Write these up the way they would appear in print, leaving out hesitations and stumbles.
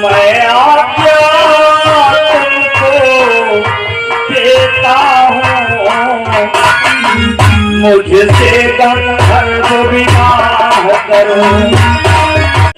मैं आज्ञा तुमको देता हूँ, मुझसे गंधर्व विवाह करो।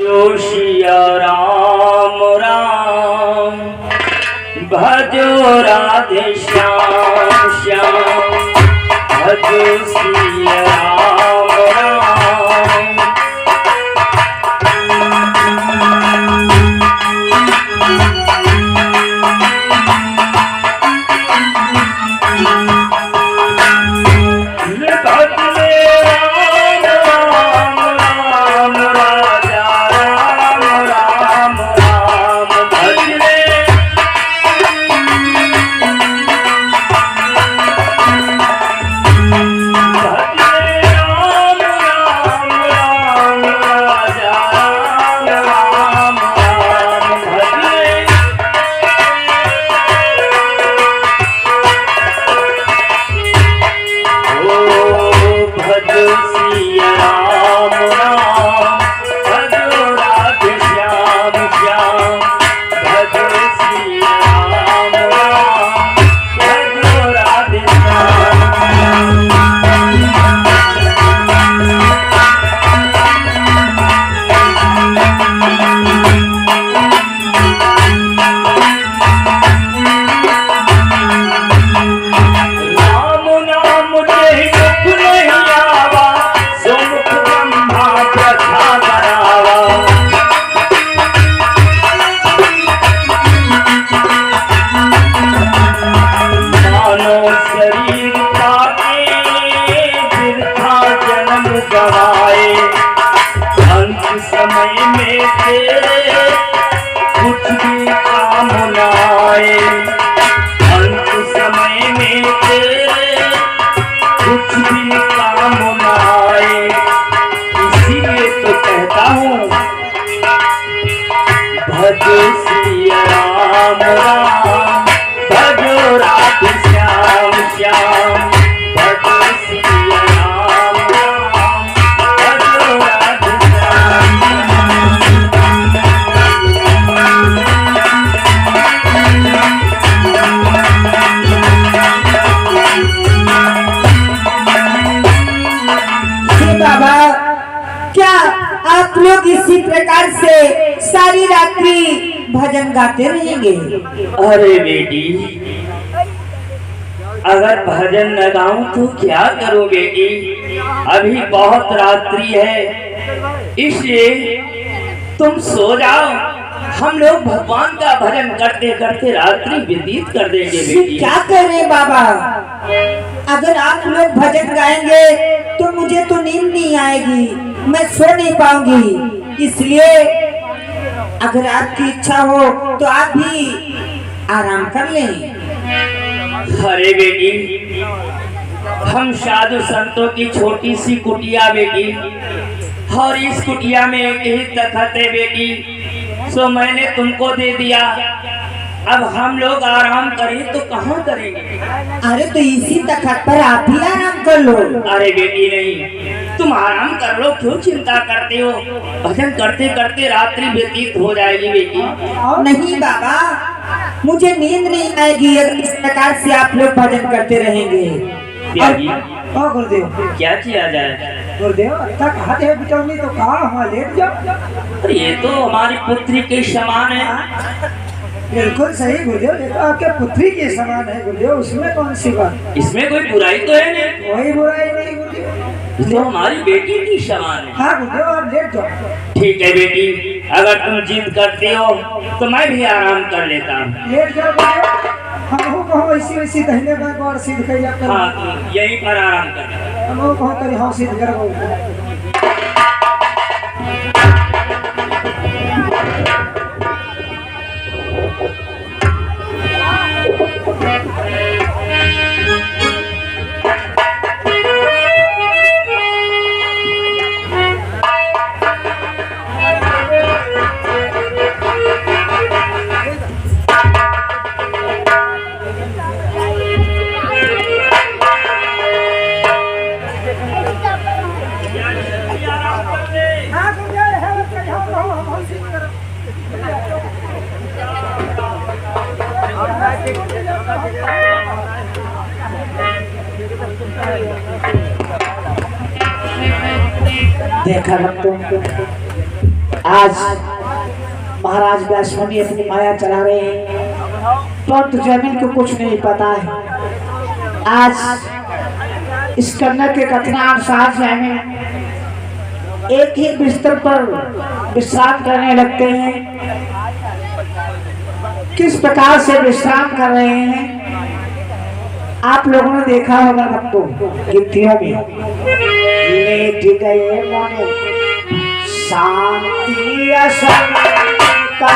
जोशिया राम राम भजो राधे श्याम श्याम, भजो सिया राम राम। समय में तेरे कुछ भी काम न आए, अंत समय में तेरे कुछ भी काम न आए। इसीलिए तो कहता हूँ भजो श्री राम राम, भजो राधे श्याम श्याम, भजो श्री राम राम, भजो राधे श्याम। बाबा, क्या आप लोग इसी प्रकार से सारी रात्रि भजन गाते रहेंगे? अरे बेटी, अगर भजन न गाऊं तो क्या करो बेटी? अभी बहुत रात्रि है, इसलिए तुम सो जाओ। हम लोग भगवान का भजन करते करते रात्रि व्यतीत कर देंगे बेटी। क्या कर रहे बाबा? अगर आप लोग भजन गाएंगे तो मुझे तो नींद नहीं आएगी, मैं सो नहीं पाऊंगी। इसलिए अगर आपकी इच्छा हो तो आप भी आराम कर लें। अरे बेटी, हम साधु संतों की छोटी सी कुटिया बेटी, और इस कुटिया में एक ही तखत है बेटी, सो मैंने तुमको दे दिया। अब हम लोग आराम करें तो कहाँ करेंगे? अरे तो इसी तखत पर आप भी आराम कर लो। अरे बेटी नहीं, तुम आराम कर लो, क्यों चिंता करते हो? भजन करते करते रात्रि व्यतीत हो जाएगी बेटी। नहीं बाबा, मुझे नींद नहीं आएगी अगर इस प्रकार से आप लोग भजन करते रहेंगे। गुरुदेव, क्या किया जाए? गुरुदेव, बिटौनी तो कहा लेट जाओ। ये तो हमारी पुत्री के समान है। बिल्कुल सही गुरुदेव, ये तो आपके पुत्री के समान है गुरुदेव, उसमें कौन सी बात? इसमें कोई बुराई तो है नहीं? कोई बुराई नहीं गुरुदेव, तो हमारी बेटी की समान है। हाँ गुरुदेव, आप लेट जाओ। ठीक है बेटी, अगर तुम जिद करते हो तो मैं भी आराम कर लेता हूँ। लेट जाओ गुरुदेव, हम कहो वैसी दहने में और सिद्ध कर जाते हैं। हाँ, यहीं पर आराम कर। हम कहो करी हाँ सिद्ध करो। देखा भक्तों, आज महाराज व्यासमुनि अपनी माया चला रहे हैं, परंतु जमीन को कुछ नहीं पता है। आज इस कन्या के कथनानुसार जमीन एक ही बिस्तर पर विश्राम करने लगते हैं। किस प्रकार से विश्राम कर रहे हैं आप लोगों ने देखा होगा भक्तों, गिट्टियों में लेट गए मन शांति अशंका,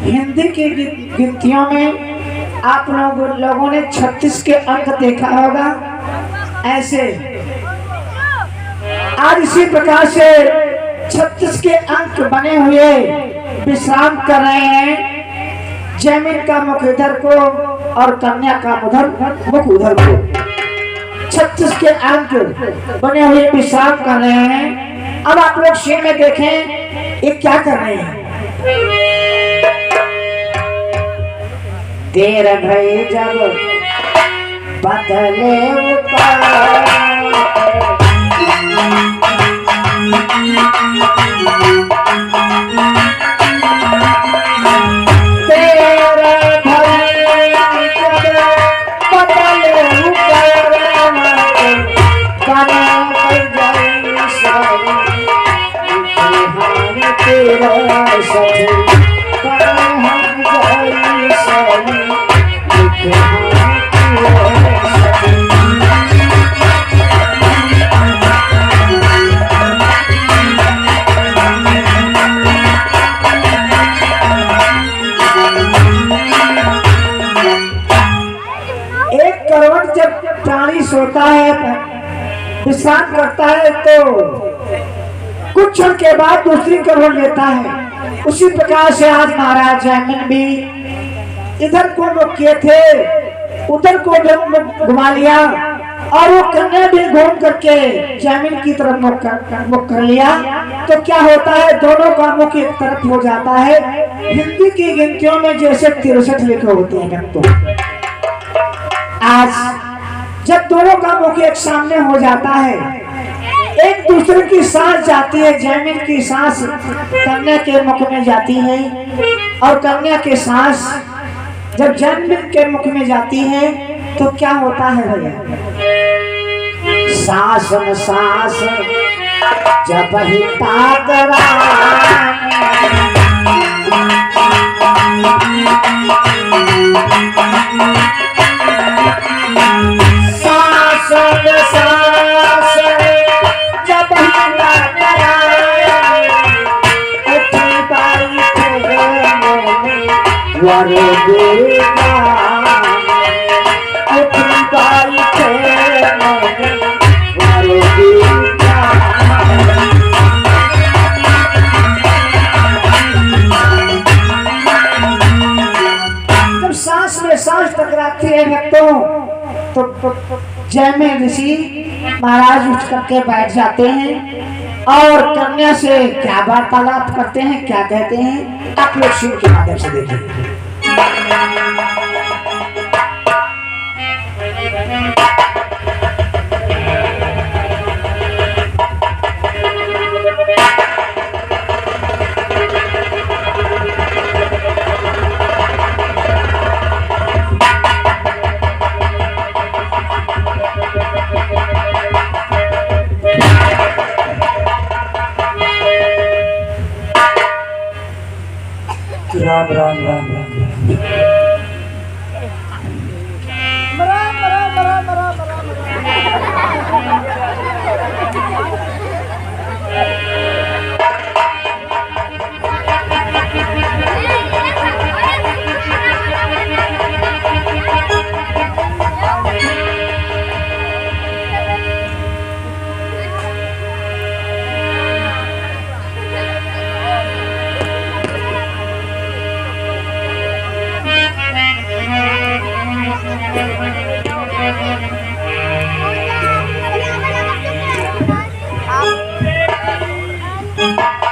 हिंदी की गिनतियों में आप लोगों ने 36 के अंक देखा होगा। ऐसे आज इसी प्रकार से 36 के अंक बने हुए विश्राम कर रहे हैं। जमीन का मुख इधर को और कन्या का मुख उधर को 36 के अंक बने हुए विश्राम कर रहे हैं। अब आप लोग शेर में देखें ये क्या कर रहे हैं। तेरा भई जब बदले प्राणी सोता है, विश्राम करता है तो कुछ क्षण के बाद दूसरी करवट लेता है। उसी प्रकार से आज महाराज जैमिन भी इधर को मुख किए थे, उधर को घुमा लिया और वो कन्या भी घूम करके जैमिन की तरफ मुख कर लिया। तो क्या होता है, दोनों का मुख एक तरफ हो जाता है। हिंदी की गिनतियों में जैसे 63 लिखे होते हैं। तो आज जब दोनों का मुख एक सामने हो जाता है, एक दूसरे की सांस जाती है। जैमिन की सांस कन्या के मुख में जाती है और कन्या की सांस जब जैमिन के मुख में जाती है तो क्या होता है भैया, सांस में सांस जब ही ताकरा जब सांस में सांस टकराती है तो जैमिन ऋषि महाराज उठ करके बैठ जाते हैं और कन्या से क्या वार्तालाप करते हैं, क्या कहते हैं, आप लोग शिव के माध्यम से देखिए। राम राम राम राम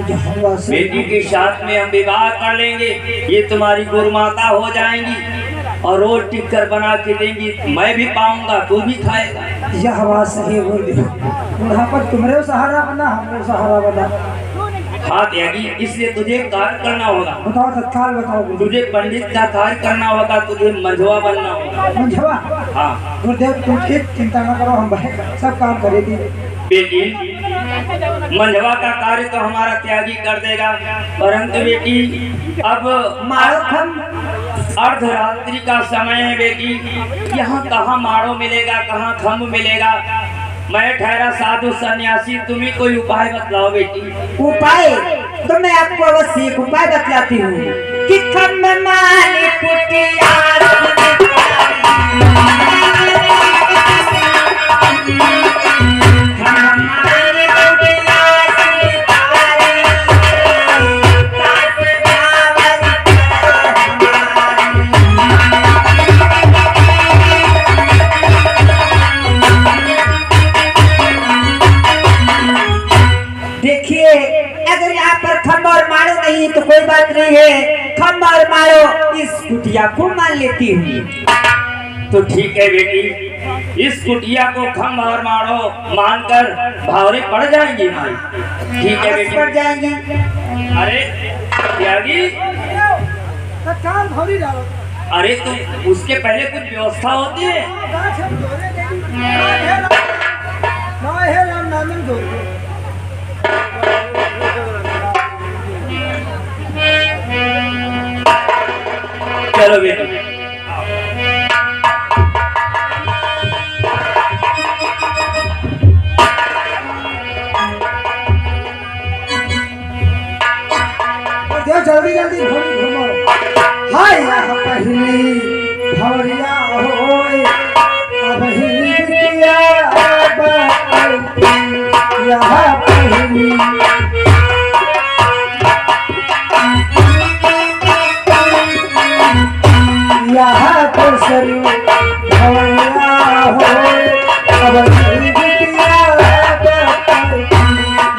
यहाँ से बेटी के साथ में हम विवाह कर लेंगे, ये तुम्हारी गुरुमाता हो जाएंगी और रोज टिक कर बना के देंगी, मैं भी पाऊंगा तू भी खाएगा। यह बात सही बोल दी। बुढ़ापा तुम्हारे सहारा बना, हमरे सहारा बना। हाँ त्यागी, इसलिए तुझे कार्य करना होगा। बताओ तत्काल बताओ। तुझे पंडित का कार्य करना होगा, तुझे मंझवा बनना होगा। मंझवा? हाँ गुरुदेव तुम ठीक चिंता न करो, हम सब काम करेगी। बेटी मंझवा का कार्य तो हमारा त्यागी कर देगा, परंतु बेटी अब मारो खम अर्धरात्रि का समय है बेटी, यहाँ कहाँ मारो मिलेगा, कहाँ खम्भ मिलेगा। मैं ठहरा साधु सन्यासी, तुम्ही कोई उपाय बतलाओ बेटी। उपाय तो मैं आपको अवश्य एक उपाय बतलाती हूँ कि खम्भ माली कुटिया तो कोई बात नहीं है, खम्भ और मारो इस कुटिया को मान लेती हूँ। तो ठीक है बेटी, इस कुटिया को खम्भ और मारो मानकर भावरे पड़ जाएंगी भाई। ठीक है बेटी, पड़ जाएंगी। अरे त्यागी, अरे तो उसके पहले कुछ व्यवस्था होती है। चलो बेटी, जल्दी जल्दी घूमो। हाय यहाँ पहली भवरिया होए, अब ही बिटिया यहाँ पहली यहाँ पर सरू भवरिया होए, अब ही बिटिया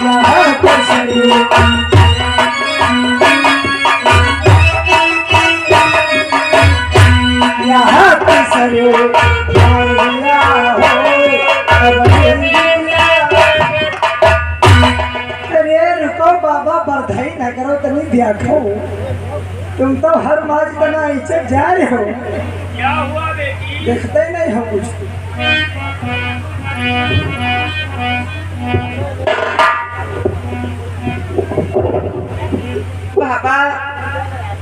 यहाँ पर सरू यहाँ पे सरो भवरिया होए, अब ही बिटिया। अरे रुको बाबा, बधाई न करो, तनी देखो तुम तो हर माज तना इज्जत जा रहे हो। क्या हुआ बेटी? देखते ही नहीं हो कुछ। बाबा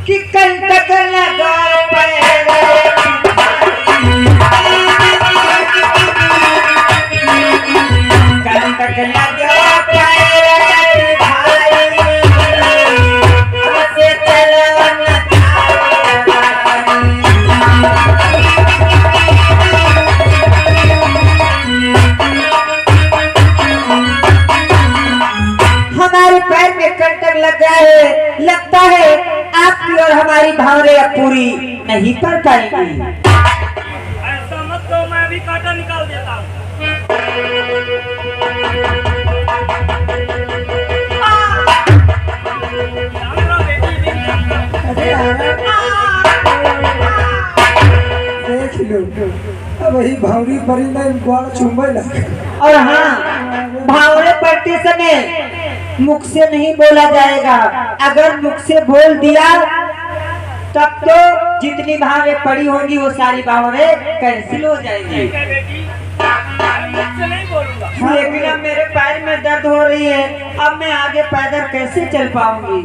कि कंटक लगा पैर, कंटक लगा पैर भाई, हमसे चलन हमारे पैर में कंटक लग गया है, लगता है आपकी और हमारी भावरे अब पूरी नहीं कर पाएंगी। ऐसा मत कहो, मैं भी कांटा निकाल देता हूँ। देख लो, अब वही भावरी परी में ग्वाल चुंबे लगा। और हाँ, भावरे पड़ते समय मुख से नहीं बोला जाएगा, अगर मुख से बोल दिया तब तो जितनी भावरे पड़ी होंगी वो सारी भावरे कैंसिल हो जाएंगी। लेकिन अब मेरे पैर में दर्द हो रही है, अब मैं आगे पैदल कैसे चल पाऊंगी?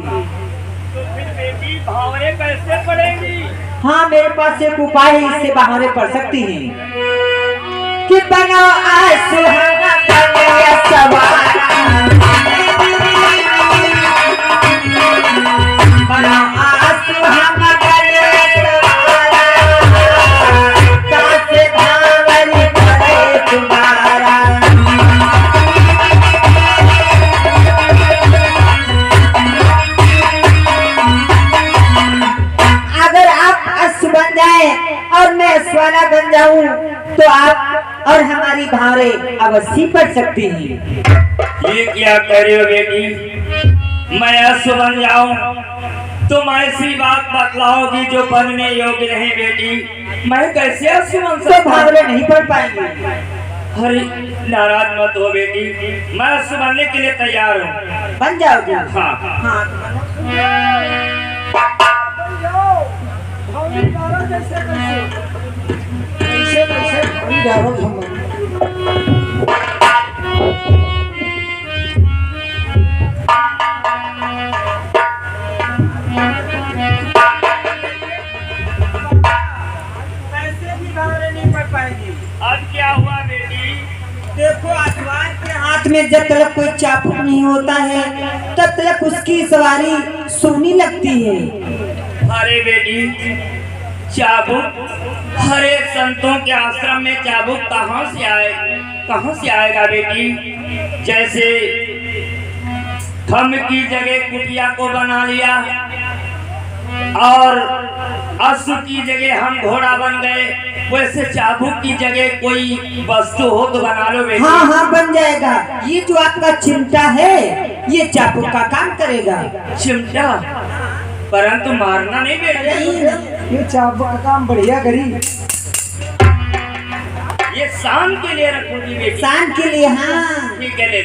तो फिर बेटी भावरे कैसे पड़ेंगी? हाँ, मेरे पास एक उपाय है, इससे भावरे पड़ सकती हैं। कि बनो आसुहाना बने सवारा, बनो आसुहाना बने सवारा, कैसे भावरी पड़े तुम्हारा। अगर आप अश्व बन जाए और मैं अश्वाना बन जाऊं तो आप और हमारी भावरे अवश्य पड़ सकती हैं। ये क्या कह रहे हो बेटी? मैं अश्व बन जाऊं, तुम ऐसी बात बतलाओगी जो बनने योग्य नहीं बेटी। मैं कैसे अश्व बन तो सकता हूं? भावरे नहीं पढ़ पाएंगे। अरे नाराज मत हो बेटी, मैं अश्व बनने के लिए तैयार हूँ। बन जाओगे? हाँ हाँ भावनी डालो कैसे कैसे कैसे भावनी डालो हम ऐसे भी भावरे नहीं पढ़ पाएंगे। अब क्या हुआ बेटी? देखो आसमान के हाथ में जब तक कोई चाबुक नहीं होता है तब तक उसकी सवारी सोनी लगती है। अरे बेटी, चाबुक? हरे संतों के आश्रम में चाबुक कहाँ से आएगा बेटी? जैसे थम की जगह कुटिया को बना लिया और अश्व की जगह हम घोड़ा बन गए, वैसे चाबुक की जगह कोई वस्तु हो तो बना लो बेटी। हाँ हाँ बन जाएगा। ये जो आपका चिमटा है ये चाबुक का काम करेगा। चिमटा? परंतु मारना नहीं बेटी। ये चाबुक का काम बढ़िया करी। ये शाम के लिए रखोगी बेटी? शाम के लिए। हाँ ठीक है, ले।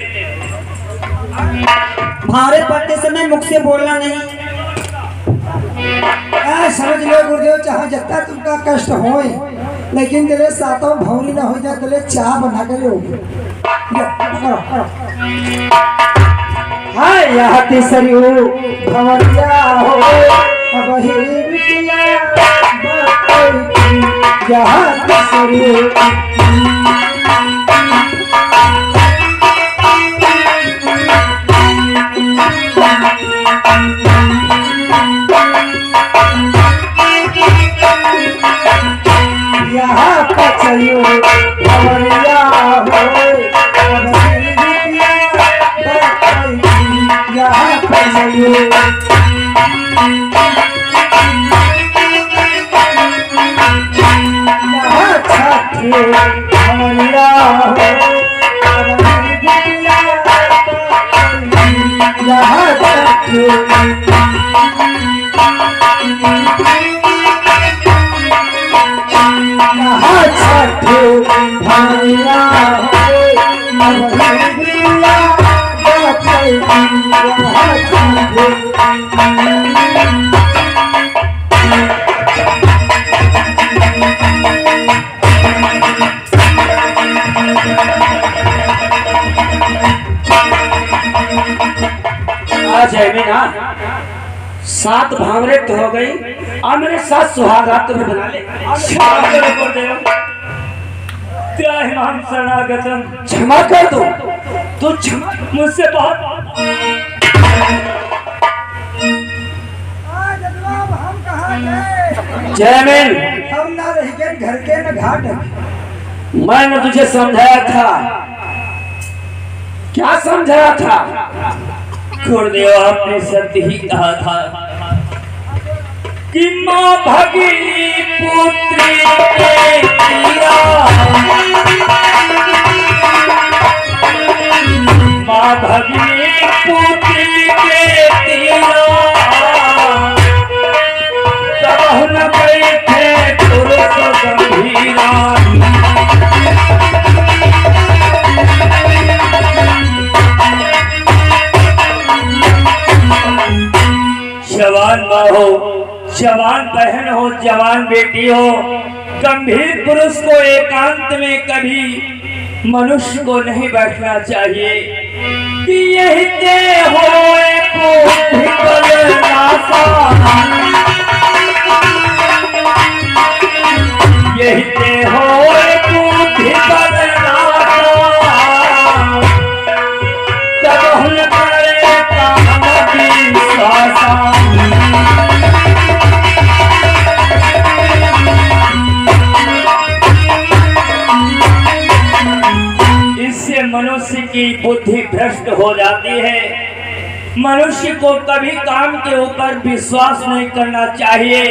भावरे पढ़ते समय मुख से बोलना नहीं। समझ लो गुरुदेव, चाहे जितना तुमका कष्ट हो लेकिन तेरे सातों भौरी ना हो जाए तेरे चाह बना कर हाय यहाँ तीसरी भवरिया हो अब ही बिटिया यहाँ तीसरी यहाँ पचयो भवरिया हो यहाँ पचयो यहाँ छठे भवरिया हो यहाँ छठे भैया आज है में ना 7 भावरे तो हो गई, अब मेरे 7 सुहागरात तुम्हें बना ले। त्राहिमाम शरणागतम, क्षमा कर दो। तो मुझसे बहुत हम कहाँ गए? जयमिन, हम ना रह गए घर के न घाट। मैंने तुझे समझाया था। क्या समझाया था? गुरुदेव आपने सत्य ही कहा था कि माँ भगिनी पुत्री के तीरा, माँ भगिनी पुत्री के तीरा, तब न बैठे पुरुष गंभीरा। जवान माँ हो, जवान बहन हो, जवान बेटी हो, गंभीर पुरुष को एकांत में कभी मनुष्य को नहीं बैठना चाहिए कि यही ते होए बुद्धि बल नासा, यही ते होए बुद्धि बल नासा, तब हुन करे काम की स्वासा। इससे मनुष्य की बुद्धि भ्रष्ट हो जाती है। मनुष्य को कभी काम के ऊपर विश्वास नहीं करना चाहिए।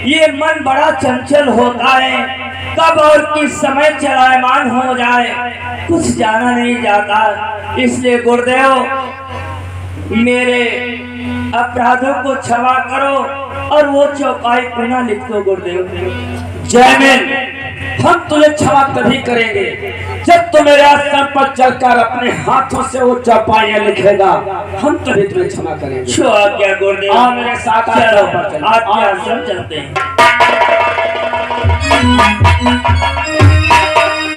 ये मन बड़ा चंचल होता है, कब और किस समय चलायमान हो जाए कुछ जाना नहीं जाता। इसलिए गुरुदेव मेरे अपराधों को क्षमा करो और वो चौपाई पुनः लिख दो गुरुदेव। जयमिन, हम तुझे क्षमा तभी करेंगे जब तू मेरे आश्रम पर चलकर अपने हाथों से वो चौपाइयां लिखेगा, हम तभी तुझे क्षमा करेंगे। छो आज्ञा गुरुदेव। हाँ, मेरे साथ चलो पर चल। आज्ञा, सब चलते हैं।